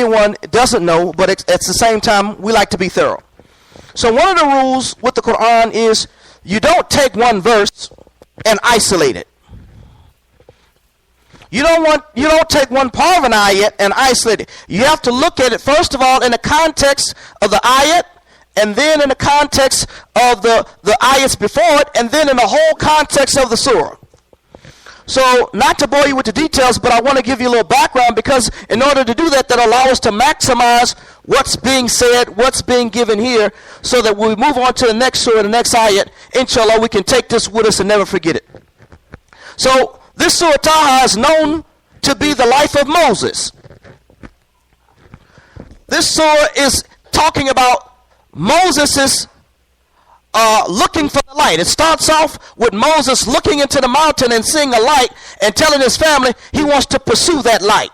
everyone doesn't know, but at the same time, we like to be thorough. So one of the rules with the Quran is you don't take one verse and isolate it. You don't take one part of an ayat and isolate it. You have to look at it, first of all, in the context of the ayat, and then in the context of the ayats before it, and then in the whole context of the surah. So, not to bore you with the details, but I want to give you a little background, because in order to do that, that allows us to maximize what's being said, what's being given here, so that when we move on to the next surah, the next ayat, inshallah, we can take this with us and never forget it. So, this surah Taha is known to be the life of Moses. This surah is talking about Moses' looking for the light. It starts off with Moses looking into the mountain and seeing a light and telling his family he wants to pursue that light.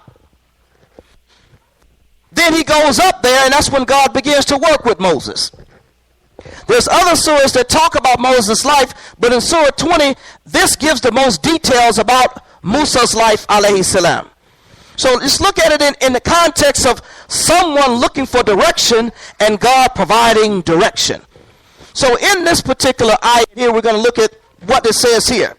Then he goes up there, and that's when God begins to work with Moses. There's other surahs that talk about Moses' life, but in Surah 20, this gives the most details about Musa's life, alayhi salam. So let's look at it in the context of someone looking for direction and God providing direction. So in this particular ayat here, we're going to look at what it says here.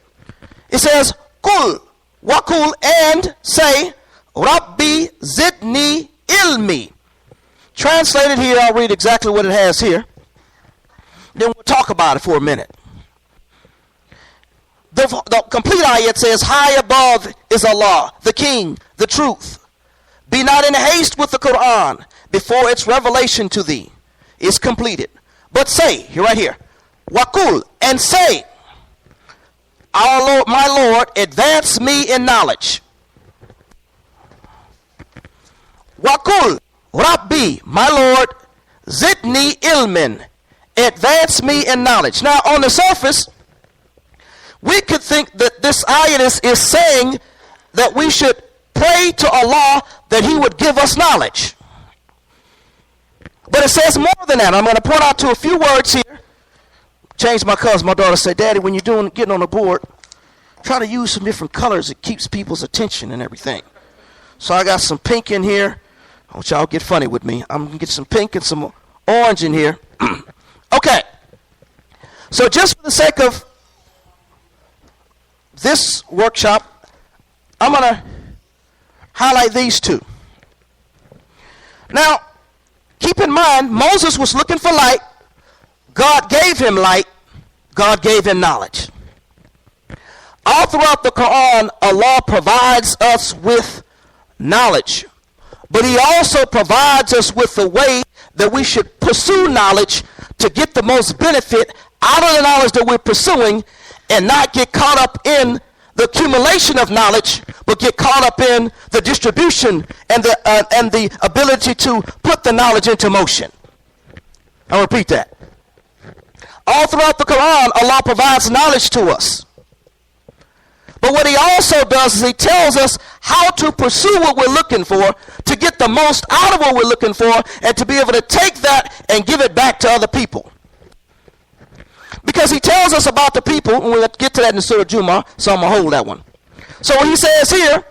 It says, Kul, wakul, and say, Rabbi zidni ilmi. Translated here, I'll read exactly what it has here. Then we'll talk about it for a minute. The complete ayat says, high above is Allah, the King, the truth. Be not in haste with the Quran before its revelation to thee is completed. But say, here right here, Wakul, and say, our Lord, my Lord, advance me in knowledge. Wakul, Rabbi, my Lord, zidni ilmin, advance me in knowledge. Now, on the surface, we could think that this ayat is saying that we should pray to Allah that he would give us knowledge. But it says more than that. I'm going to point out to a few words here. Change my colors. My daughter said, Daddy, when you're getting on the board, try to use some different colors. It keeps people's attention and everything. So I got some pink in here. I want y'all to get funny with me. I'm going to get some pink and some orange in here. Okay. So just for the sake of this workshop, I'm going to highlight these two. Now, keep in mind, Moses was looking for light. God gave him light. God gave him knowledge. All throughout the Quran, Allah provides us with knowledge. But he also provides us with the way that we should pursue knowledge to get the most benefit out of the knowledge that we're pursuing, and not get caught up in the accumulation of knowledge, but get caught up in the distribution and the ability to put the knowledge into motion. I'll repeat that. All throughout the Quran, Allah provides knowledge to us. But what he also does is he tells us how to pursue what we're looking for, to get the most out of what we're looking for, and to be able to take that and give it back to other people. Because he tells us about the people, and we'll get to that in Surah Jumu'ah, so I'm going to hold that one. So when he says here,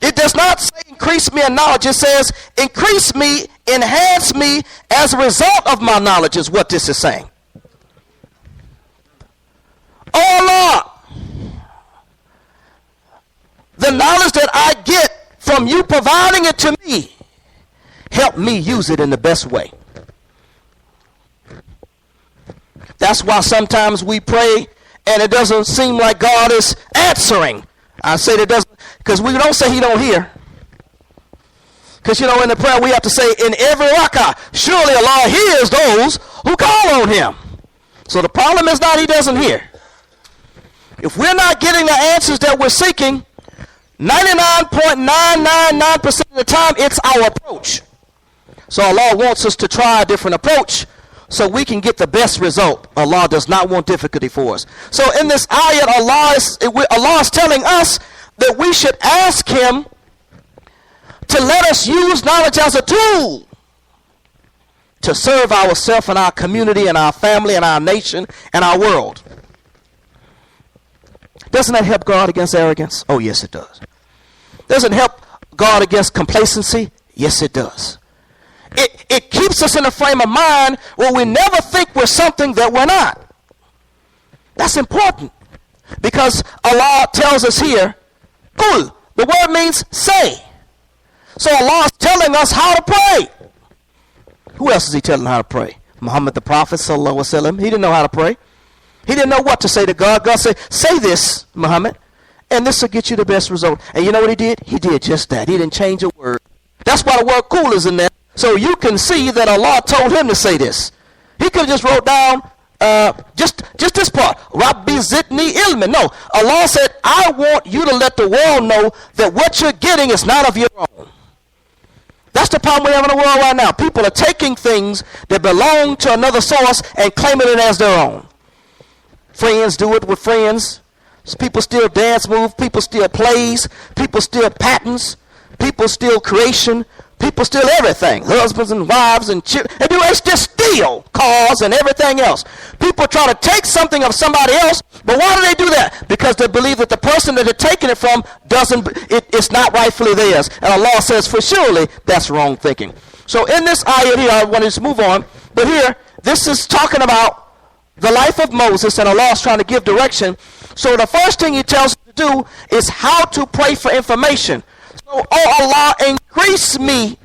it does not say increase me in knowledge. It says increase me, enhance me as a result of my knowledge is what this is saying. Oh Lord, the knowledge that I get from you providing it to me, help me use it in the best way. That's why sometimes we pray and it doesn't seem like God is answering. I say it doesn't, because we don't say he don't hear. Because, you know, in the prayer we have to say, in every rak'ah, surely Allah hears those who call on him. So the problem is not he doesn't hear. If we're not getting the answers that we're seeking, 99.999% of the time, it's our approach. So Allah wants us to try a different approach so we can get the best result. Allah does not want difficulty for us. So in this ayat, Allah is telling us that we should ask him to let us use knowledge as a tool to serve ourselves and our community and our family and our nation and our world. Doesn't that help God against arrogance? Oh, yes, it does. Doesn't it help God against complacency? Yes, it does. It keeps us in a frame of mind where we never think we're something that we're not. That's important because Allah tells us here, Qul. The word means say. So Allah is telling us how to pray. Who else is he telling how to pray? Muhammad the Prophet sallallahu alaihi wasallam. He didn't know how to pray. He didn't know what to say to God. God said, say this, Muhammad, and this will get you the best result. And you know what he did? He did just that. He didn't change a word. That's why the word Qul is in there. So you can see that Allah told him to say this. He could have just wrote down just this part. Rabbi zidni ilmin. No, Allah said, I want you to let the world know that what you're getting is not of your own. That's the problem we have in the world right now. People are taking things that belong to another source and claiming it as their own. Friends do it with friends. People steal dance moves. People steal plays. People steal patents. People steal creation. People steal everything. Husbands and wives and children. They just steal cars and everything else. People try to take something of somebody else, but why do they do that? Because they believe that the person that they're taking it from it's not rightfully theirs. And Allah says, for surely that's wrong thinking. So in this ayat here, I want to move on. But here, this is talking about the life of Moses, and Allah is trying to give direction. So the first thing he tells us to do is how to pray for information. So, oh Allah, increase me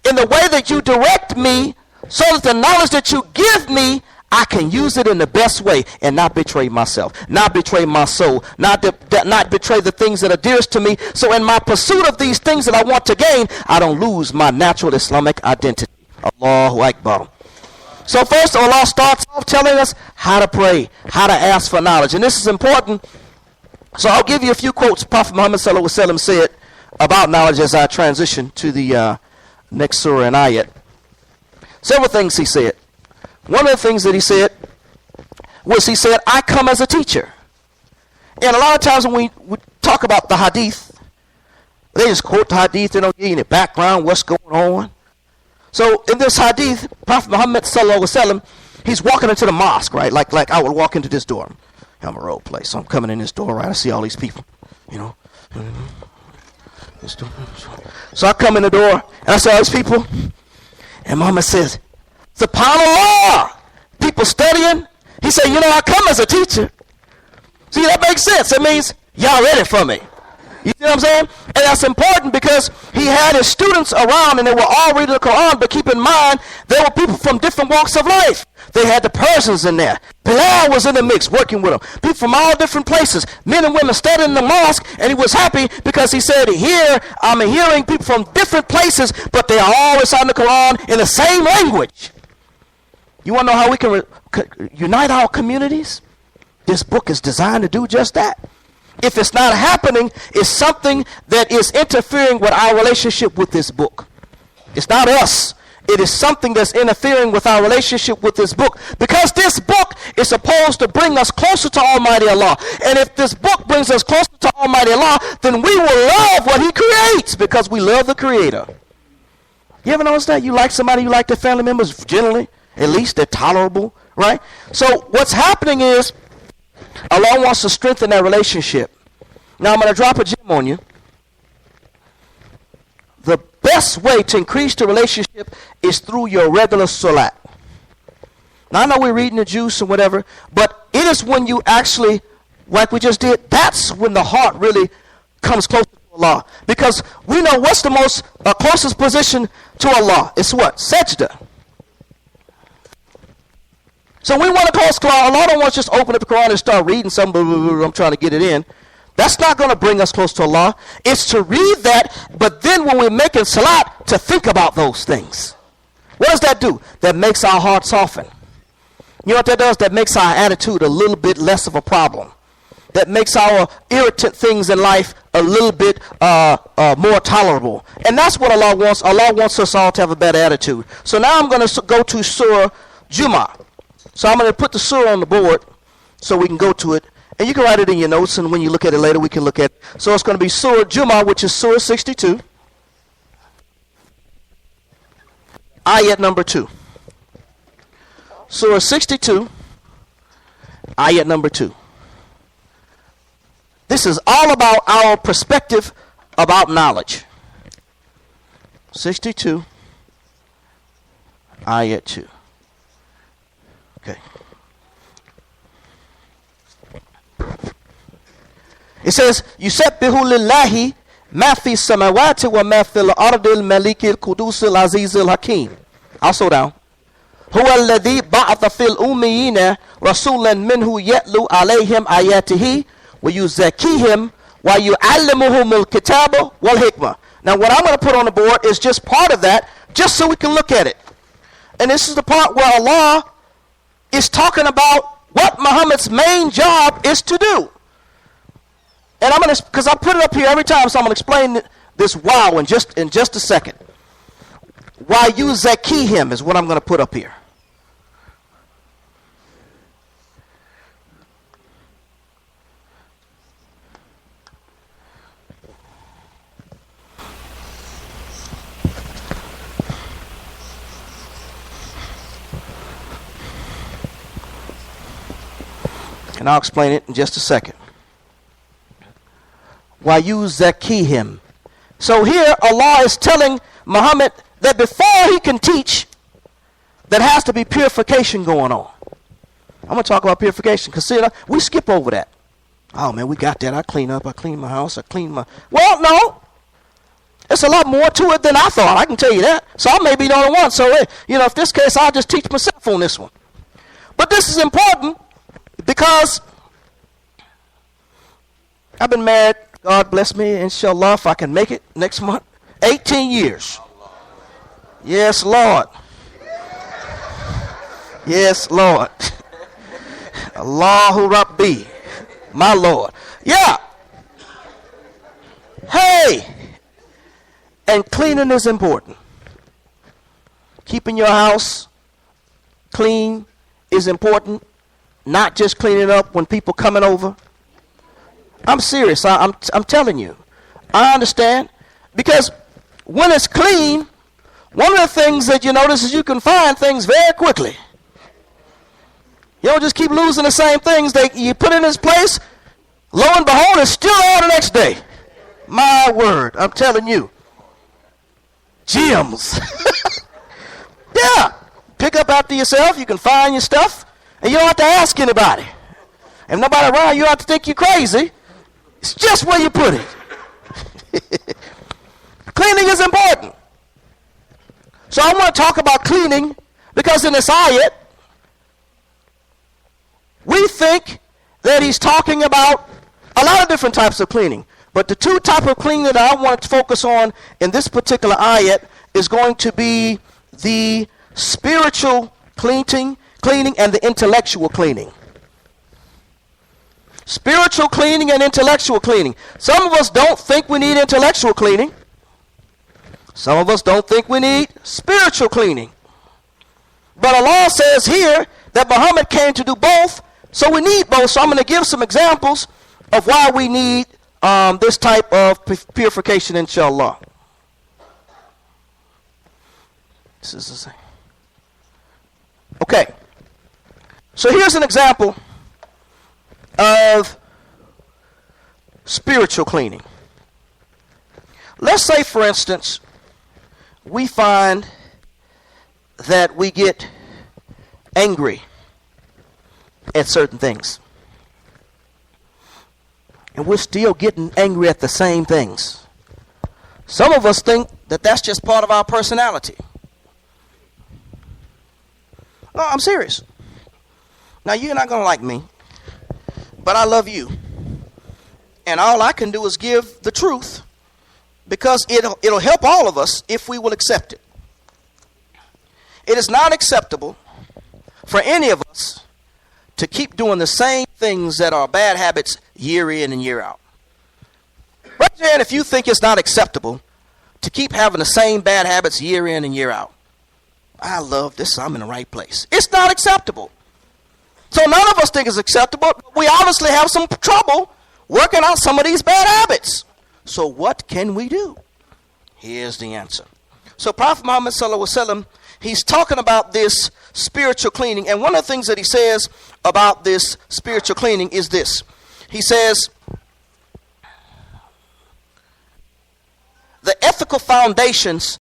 in the way that you direct me so that the knowledge that you give me, I can use it in the best way and not betray myself, not betray my soul, not betray the things that are dearest to me. So in my pursuit of these things that I want to gain, I don't lose my natural Islamic identity. Allahu Akbar. So first, Allah starts off telling us how to pray, how to ask for knowledge. And this is important. So I'll give you a few quotes Prophet Muhammad sallallahu alaihi wasallam said about knowledge as I transition to the next surah and ayat. Several things he said. One of the things that he said was he said, I come as a teacher. And a lot of times when we talk about the hadith, they just quote the hadith, they don't give you any background, what's going on. So in this hadith, Prophet Muhammad sallallahu alaihi wasallam, he's walking into the mosque, right? Like I would walk into this door. I'm a role play, so I'm coming in this door, right? I see all these people, you know. So I come in the door, and I see all these people, and Muhammad says, SubhanAllah, people studying. He said, you know, I come as a teacher. See, that makes sense. It means y'all ready for me. You see what I'm saying? And that's important because he had his students around and they were all reading the Quran, but keep in mind, there were people from different walks of life. They had the Persians in there. Bilal was in the mix working with them. People from all different places, men and women studying in the mosque, and he was happy because he said, here I'm hearing people from different places, but they are all reciting the Quran in the same language. You want to know how we can unite our communities? This book is designed to do just that. If it's not happening, it's something that is interfering with our relationship with this book. It's not us. It is something that's interfering with our relationship with this book. Because this book is supposed to bring us closer to Almighty Allah. And if this book brings us closer to Almighty Allah, then we will love what He creates because we love the Creator. You ever notice that? You like somebody, you like their family members, generally, at least they're tolerable, right? So what's happening is, Allah wants to strengthen that relationship. Now I'm going to drop a gem on you. The best way to increase the relationship is through your regular salat. Now I know we're reading the juice and whatever, but it is when you actually, like we just did, that's when the heart really comes closer to Allah. Because we know what's the most closest position to Allah. It's what? Sajda. So we want to close Quran. Allah don't want to just open up the Quran and start reading something. I'm trying to get it in. That's not going to bring us close to Allah. It's to read that, but then when we're making salat, to think about those things. What does that do? That makes our heart soften. You know what that does? That makes our attitude a little bit less of a problem. That makes our irritant things in life a little bit more tolerable. And that's what Allah wants. Allah wants us all to have a better attitude. So now I'm going to go to Surah Jumu'ah. So I'm going to put the surah on the board so we can go to it. And you can write it in your notes, and when you look at it later, we can look at it. So it's going to be Surah Jumu'ah, which is Surah 62. Ayat number 2. Surah 62, Ayat number 2. This is all about our perspective about knowledge. 62, ayat 2. Okay. It says, Yusabbihu lillahi ma fi samawati wa ma fil ardil malikil kudusil azizil hakim. I'll slow down. Huwa alladhi ba'atha fil ummiyina rasulan minhu yatlu alayhim ayatihi wa yuzakkihim wa yu'allimuhumul kitaba wal hikmah. Now what I'm going to put on the board is just part of that, just so we can look at it. And this is the part where Allah is talking about what Muhammad's main job is to do. And I'm going to, because I put it up here every time, so I'm going to explain this wow in just a second. Why yuzakkihim is what I'm going to put up here. And I'll explain it in just a second. Why yuzakkihim. So here Allah is telling Muhammad that before he can teach, there has to be purification going on. I'm going to talk about purification because see, we skip over that. Oh man, we got that. I clean up. I clean my house. I clean my... Well, no. It's a lot more to it than I thought. I can tell you that. So I may be the only one. So, if this case, I'll just teach myself on this one. But this is important because I've been married, God bless me, inshallah, if I can make it next month, 18 years. Yes, Lord. Yes, Lord. Allahu Rabbi, my Lord. Yeah. Hey. And cleaning is important. Keeping your house clean is important. Not just cleaning up when people coming over. I'm serious. I'm telling you. I understand. Because when it's clean, one of the things that you notice is you can find things very quickly. You don't just keep losing the same things that you put in its place. Lo and behold, it's still there the next day. My word, I'm telling you. Gems. Yeah. Pick up after yourself. You can find your stuff. And you don't have to ask anybody. If nobody around, you don't have to think you're crazy. It's just where you put it. Cleaning is important. So I want to talk about cleaning because in this ayat, we think that he's talking about a lot of different types of cleaning. But the two types of cleaning that I want to focus on in this particular ayat is going to be the spiritual cleaning and the intellectual cleaning. Spiritual cleaning and intellectual cleaning. Some of us don't think we need intellectual cleaning. Some of us don't think we need spiritual cleaning. But Allah says here that Muhammad came to do both, so we need both. So I'm going to give some examples of why we need this type of purification, inshallah. This is the same. Okay. So here's an example of spiritual cleaning. Let's say, for instance, we find that we get angry at certain things. And we're still getting angry at the same things. Some of us think that that's just part of our personality. No, I'm serious. Now, you're not going to like me, but I love you. And all I can do is give the truth because it'll help all of us if we will accept it. It is not acceptable for any of us to keep doing the same things that are bad habits year in and year out. Raise your hand if you think it's not acceptable to keep having the same bad habits year in and year out. I love this. I'm in the right place. It's not acceptable. So none of us think it's acceptable. We obviously have some trouble working out some of these bad habits. So what can we do? Here's the answer. So Prophet Muhammad sallallahu alaihi wasallam, he's talking about this spiritual cleaning. And one of the things that he says about this spiritual cleaning is this. He says, the ethical foundations